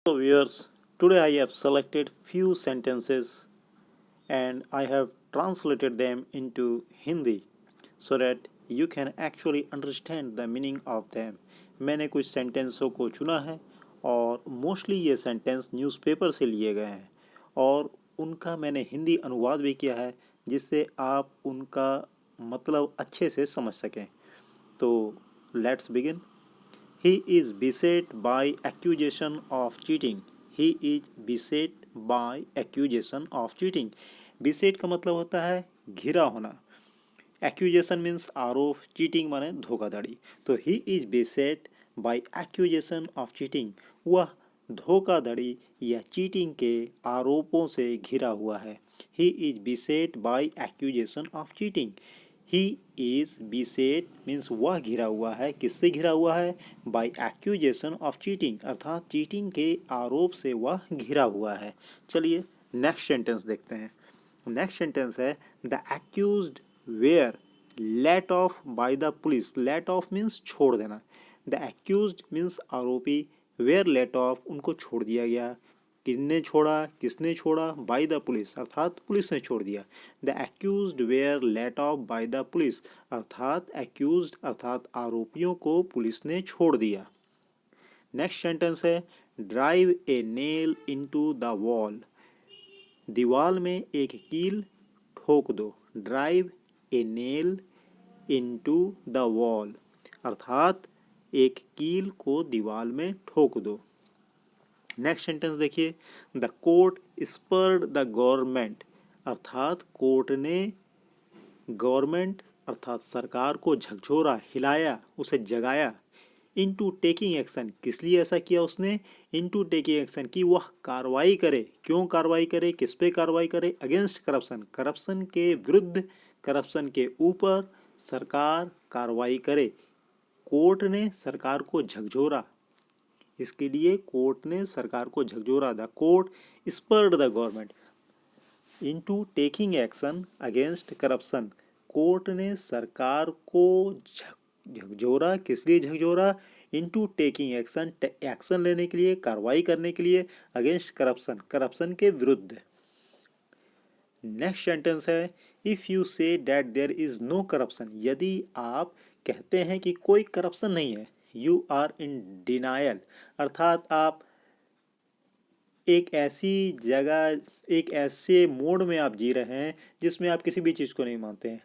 So viewers, today I have selected few sentences and I have translated them into Hindi so that you can actually understand the meaning of them. मैंने कुछ सेंटेंसों को चुना है और mostly ये sentence newspaper से लिए गए हैं और उनका मैंने हिंदी अनुवाद भी किया है जिससे आप उनका मतलब अच्छे से समझ सकें। तो let's begin. He is beset by accusation of cheating. He is beset by accusation of cheating. Beset का मतलब होता है घिरा होना। Accusation means आरोप, cheating माने धोखाधड़ी। तो he is beset by accusation of cheating. वह धोखाधड़ी या चीटिंग के आरोपों से घिरा हुआ है। He is beset by accusation of cheating. He is beset means वह घिरा हुआ है। किससे घिरा हुआ है? बाय एक्यूजेशन ऑफ चीटिंग, अर्थात चीटिंग के आरोप से वह घिरा हुआ है। चलिए नेक्स्ट सेंटेंस देखते हैं। नेक्स्ट सेंटेंस है the accused were let off by the police. Let off means छोड़ देना। द एक्यूज्ड मीन्स आरोपी, वेयर लेट ऑफ उनको छोड़ दिया गया। किसने छोड़ा? बाय द पुलिस, अर्थात पुलिस ने छोड़ दिया। The accused were let off by the police, अर्थात एक्यूज्ड अर्थात आरोपियों को पुलिस ने छोड़ दिया। नेक्स्ट सेंटेंस है drive a nail into the wall. दीवार में एक कील ठोक दो। Drive a nail into the wall, अर्थात एक कील को दीवार में ठोक दो। नेक्स्ट सेंटेंस देखिए the court spurred the government, अर्थात कोर्ट ने गवर्नमेंट अर्थात सरकार को झकझोरा, हिलाया, उसे जगाया। इनटू टेकिंग एक्शन, किस लिए ऐसा किया उसने? इनटू टेकिंग एक्शन कि वह कार्रवाई करे। क्यों कार्रवाई करे? किस पे कार्रवाई करे? अगेंस्ट करप्शन, करप्शन के विरुद्ध, करप्शन के ऊपर सरकार कार्रवाई करे। कोर्ट ने सरकार को झकझोरा, इसके लिए कोर्ट ने सरकार को झकझोरा। The court spurred the government into taking action against corruption. Court ने सरकार को झकझोरा, किस लिए झकझोरा? इनटू टेकिंग एक्शन, एक्शन लेने के लिए, कार्रवाई करने के लिए, अगेंस्ट करप्शन, करप्शन के विरुद्ध। नेक्स्ट सेंटेंस है if you say that there is no corruption. यदि आप कहते हैं कि कोई करप्शन नहीं है, यू आर इन डिनायल, अर्थात आप एक ऐसी जगह, एक ऐसे मोड में आप जी रहे हैं जिसमें आप किसी भी चीज़ को नहीं मानते हैं।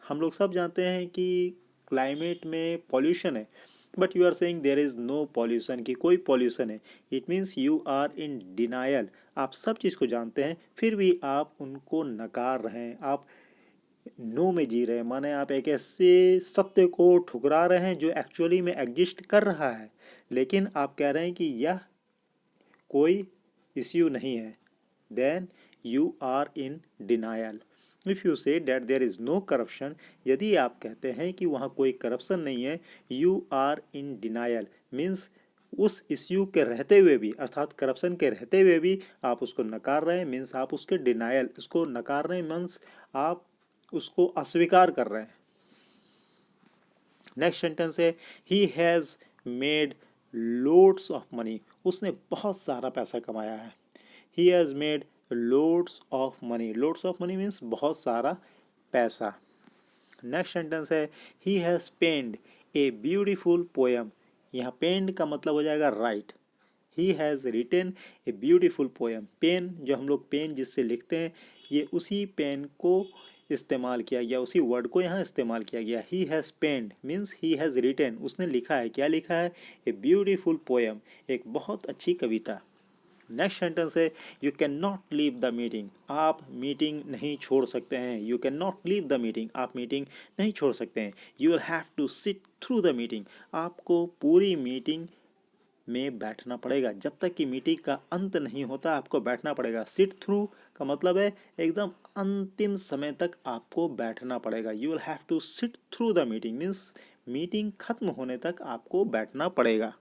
हम लोग सब जानते हैं कि क्लाइमेट में पॉल्यूशन है, but you are saying there is no pollution, कि कोई पॉल्यूशन है। It means you are in denial, आप सब चीज़ को जानते हैं फिर भी आप उनको नकार रहे हैं, आप नो में जी रहे हैं। माने आप एक ऐसे सत्य को ठुकरा रहे हैं जो एक्चुअली में एग्जिस्ट कर रहा है, लेकिन आप कह रहे हैं कि यह कोई इश्यू नहीं है। Then you are in denial. If you say that there is no corruption, यदि आप कहते हैं कि वहाँ कोई करप्शन नहीं है, you are in denial means उस इश्यू के रहते हुए भी, अर्थात करप्शन के रहते हुए भी आप उसको नकार रहे हैं। मीन्स आप उसके डिनायल, उसको नकार रहे हैं मीन्स आप उसको अस्वीकार कर रहे हैं। नेक्स्ट सेंटेंस है he has made loads of money. उसने बहुत सारा पैसा कमाया है। He has made loads of money, loads of money means बहुत सारा पैसा। नेक्स्ट सेंटेंस है he has penned a beautiful poem. यहाँ पेन्ड का मतलब हो जाएगा write. He has written a beautiful poem. Pen, जो हम लोग पेन जिससे लिखते हैं, ये उसी पेन को इस्तेमाल किया गया, उसी वर्ड को यहाँ इस्तेमाल किया गया। He has penned means he has written, उसने लिखा है। क्या लिखा है? ए ब्यूटीफुल पोएम, एक बहुत अच्छी कविता। नेक्स्ट सेंटेंस है you can not leave the meeting. आप मीटिंग नहीं छोड़ सकते हैं। You can not leave the meeting, आप मीटिंग नहीं छोड़ सकते हैं। You will have to sit through the meeting, आपको पूरी मीटिंग में बैठना पड़ेगा। जब तक कि मीटिंग का अंत नहीं होता आपको बैठना पड़ेगा। सिट थ्रू का मतलब है एकदम अंतिम समय तक आपको बैठना पड़ेगा। You will have to sit through the meeting means meeting खत्म होने तक आपको बैठना पड़ेगा।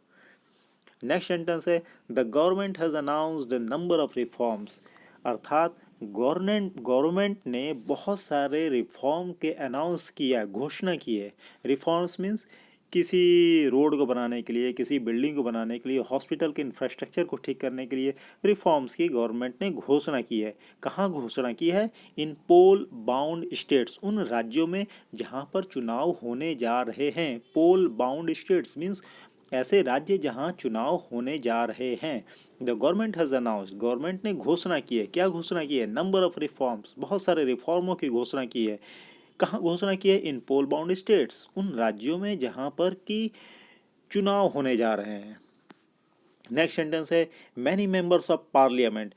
नेक्स्ट सेंटेंस है the government has announced the number of reforms, अर्थात गवर्नमेंट ने बहुत सारे रिफॉर्म के अनाउंस किया, घोषणा की है। रिफॉर्म्स मीन्स किसी रोड को बनाने के लिए, किसी बिल्डिंग को बनाने के लिए, हॉस्पिटल के इंफ्रास्ट्रक्चर को ठीक करने के लिए रिफॉर्म्स की गवर्नमेंट ने घोषणा की है। कहाँ घोषणा की है? इन पोल बाउंड स्टेट्स, उन राज्यों में जहाँ पर चुनाव होने जा रहे हैं। पोल बाउंड स्टेट्स मीन्स ऐसे राज्य जहां चुनाव होने जा रहे हैं। The government has announced, government ने घोषणा की है। क्या घोषणा की है? नंबर ऑफ रिफॉर्म्स, बहुत सारे रिफॉर्मों की घोषणा की है। कहाँ घोषणा की है? इन पोल बाउंड स्टेट्स, उन राज्यों में जहां पर कि चुनाव होने जा रहे हैं। नेक्स्ट सेंटेंस है मैनी मेंबर्स ऑफ पार्लियामेंट,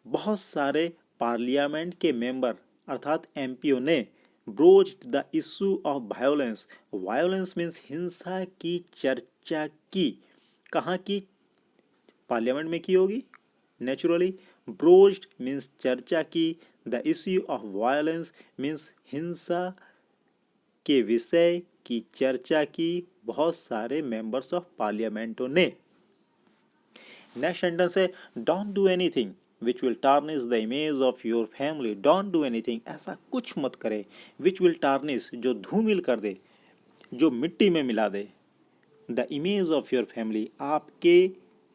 बहुत सारे पार्लियामेंट के मेंबर अर्थात एमपीओ ने broached the issue of violence, violence means हिंसा की चर्चा की। कहाँ की? पार्लियामेंट में की होगी नेचुरली। ब्रोच्ड मीन्स चर्चा की, the issue of violence means हिंसा के विषय की चर्चा की बहुत सारे मेंबर्स ऑफ पार्लियामेंटों ने। नेक्स्ट सेंटेंस है don't do anything which will tarnish the image of your family, don't do anything, ऐसा कुछ मत करे, विच विल टार्निश, जो धूमिल कर दे, जो मिट्टी में मिला दे, the image of your family, आपके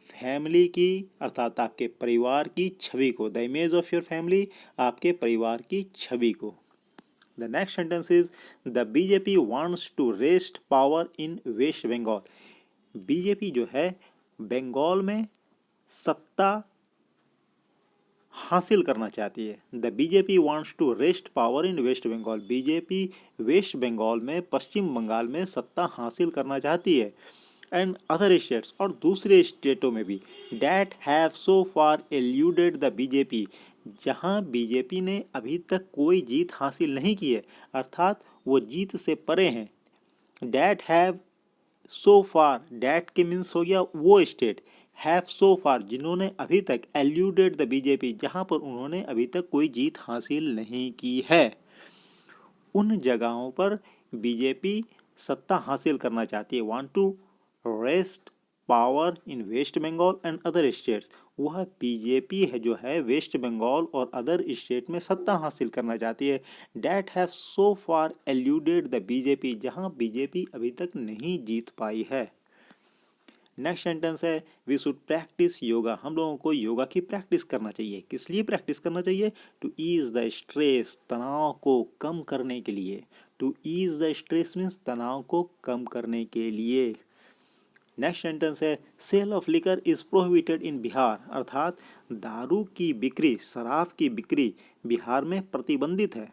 फैमिली की अर्थात आपके परिवार की छवि को, the image of your family, आपके परिवार की छवि को। The next sentence is the BJP wants to wrest power in West Bengal, BJP जो है बंगाल में सत्ता हासिल करना चाहती है। The BJP wants to wrest power in West Bengal, BJP West Bengal में, पश्चिम बंगाल में सत्ता हासिल करना चाहती है। एंड अदर स्टेट्स, और दूसरे स्टेटों में भी, that have so far alluded the BJP, जहां बीजेपी ने अभी तक कोई जीत हासिल नहीं की है अर्थात वो जीत से परे हैं। That have so far, that के मीन्स हो गया वो स्टेट, हैव सो फार जिन्होंने अभी तक, एल्यूडेड द बीजेपी जहां पर उन्होंने अभी तक कोई जीत हासिल नहीं की है, उन जगहों पर बीजेपी सत्ता हासिल करना चाहती है। Want to wrest power in West Bengal and other states, वह बीजेपी है जो है वेस्ट बंगाल और अदर स्टेट में सत्ता हासिल करना चाहती है। That have so far alluded the BJP, जहां बीजेपी अभी तक नहीं जीत पाई है। नेक्स्ट सेंटेंस है वी शुड प्रैक्टिस योगा, हम लोगों को योगा की प्रैक्टिस करना चाहिए। किस लिए प्रैक्टिस करना चाहिए? टू ईज द स्ट्रेस, तनाव को कम करने के लिए। To ease the stress means तनाव को कम करने के लिए। नेक्स्ट सेंटेंस है sale of liquor is prohibited in Bihar, अर्थात दारू की बिक्री, शराब की बिक्री बिहार में प्रतिबंधित है।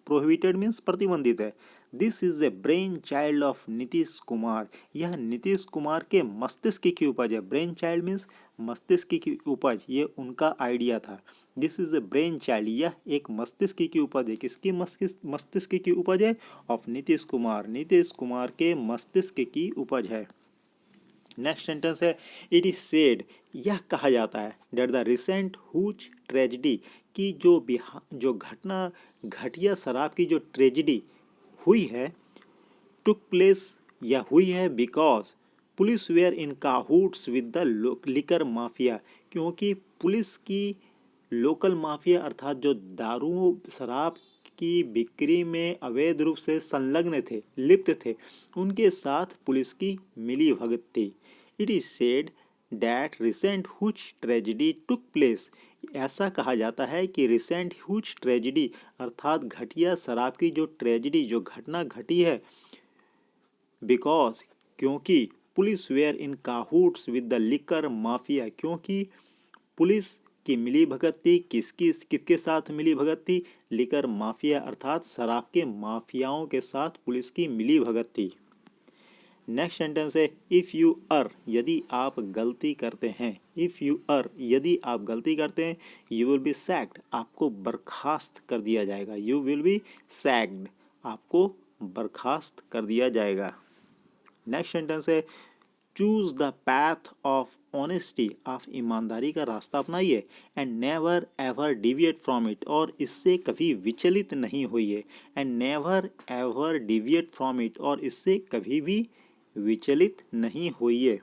प्रोहिबिटेड मीन्स प्रतिबंधित है। This is a brain child of Nitish Kumar, यह नीतीश कुमार के मस्तिष्क की उपज है। ब्रेन चाइल्ड मीन्स मस्तिष्क की उपज, ये उनका आइडिया था। This is a brain child, यह एक मस्तिष्क की उपज है। किसकी मस्तिष्क की उपज है? ऑफ नीतीश कुमार, नीतीश कुमार के मस्तिष्क की उपज है। नेक्स्ट सेंटेंस है इट इज सेड, यह कहा जाता है, that the recent huge tragedy, की जो घटना, घटिया शराब की जो ट्रेजिडी हुई है, टुक प्लेस, या हुई है because police were in cahoots with the liquor mafia, क्योंकि पुलिस की लोकल माफिया अर्थात जो दारू शराब की बिक्री में अवैध रूप से संलग्न थे, लिप्त थे, उनके साथ पुलिस की मिली भगत थी। It is said that recent huge tragedy took place, ऐसा कहा जाता है कि रिसेंट हुज ट्रेजिडी अर्थात घटिया शराब की जो ट्रेजिडी, जो घटना घटी है, बिकॉज क्योंकि police were in cahoots with the liquor mafia, क्योंकि पुलिस की मिली भगत थी, किसके साथ मिली भगत थी? लिकर माफिया अर्थात शराब के माफियाओं के साथ पुलिस की मिली भगत थी। नेक्स्ट सेंटेंस है इफ़ यू अर, यदि आप गलती करते हैं। इफ़ यू अर, यदि आप गलती करते हैं, यू विल बी सैक्ड, आपको बर्खास्त कर दिया जाएगा। यू विल बी सैक्ड, आपको बर्खास्त कर दिया जाएगा। नेक्स्ट सेंटेंस है choose the path of honesty, आप ईमानदारी का रास्ता अपनाइए। And never ever deviate from it, और इससे कभी विचलित नहीं होइए। And never ever deviate from it, और इससे कभी भी विचलित नहीं होइए।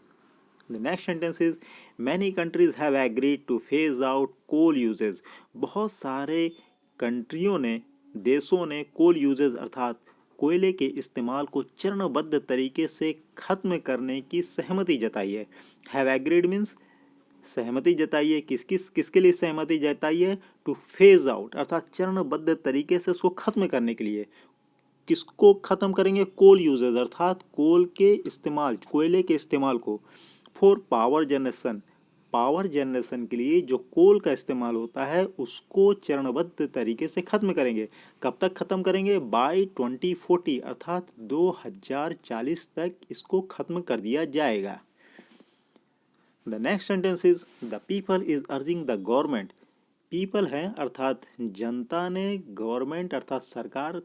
The next sentence is many countries have agreed to phase out coal usage, बहुत सारे कंट्रियों ने, देशों ने कोल यूजेज अर्थात कोयले के इस्तेमाल को चरणबद्ध तरीके से खत्म करने की सहमति जताई है। हैव एग्रीड मीन्स सहमति जताई है, किसके लिए सहमति जताई है? टू फेज आउट, अर्थात चरणबद्ध तरीके से उसको खत्म करने के लिए। किसको खत्म करेंगे? कोल यूजेज, अर्थात कोयले के इस्तेमाल को। फॉर पावर जनरेशन के लिए जो कोल का इस्तेमाल होता है उसको चरणबद्ध तरीके से खत्म करेंगे। कब तक खत्म करेंगे? बाय 2040, अर्थात 2040 तक इसको खत्म कर दिया जाएगा। The next sentence is the people is urging the government. People है अर्थात जनता ने गवर्नमेंट अर्थात सरकार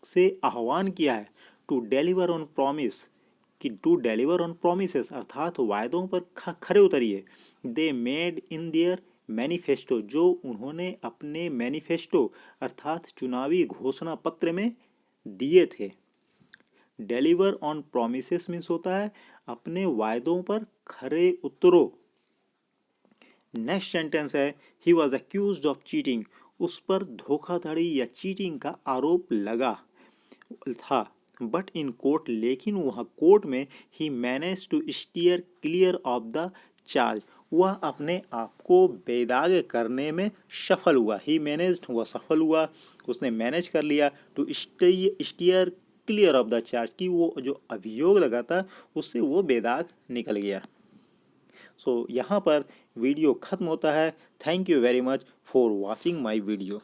से आह्वान किया है टू डेलीवर ऑन प्रॉमिस, कि टू डेलीवर ऑन प्रोमिसेस अर्थात वायदों पर खरे उतरिए। They made in their manifesto, जो उन्होंने अपने मैनिफेस्टो अर्थात चुनावी घोषणा पत्र में दिए थे। डेलीवर ऑन प्रोमिसेस मीन्स होता है अपने वायदों पर खरे उतरो। नेक्स्ट सेंटेंस है he was accused of cheating, उस पर धोखाधड़ी या चीटिंग का आरोप लगा था। बट इन कोर्ट, लेकिन वह कोर्ट में he manage to steer clear of the charge, वह अपने आप को बेदाग करने में सफल हुआ। ही मैनेज्ड, वह सफल हुआ, उसने मैनेज कर लिया। To steer clear of the charge, कि वो जो अभियोग लगा था उससे वो बेदाग निकल गया। सो यहाँ पर वीडियो ख़त्म होता है। Thank you very much for watching my video.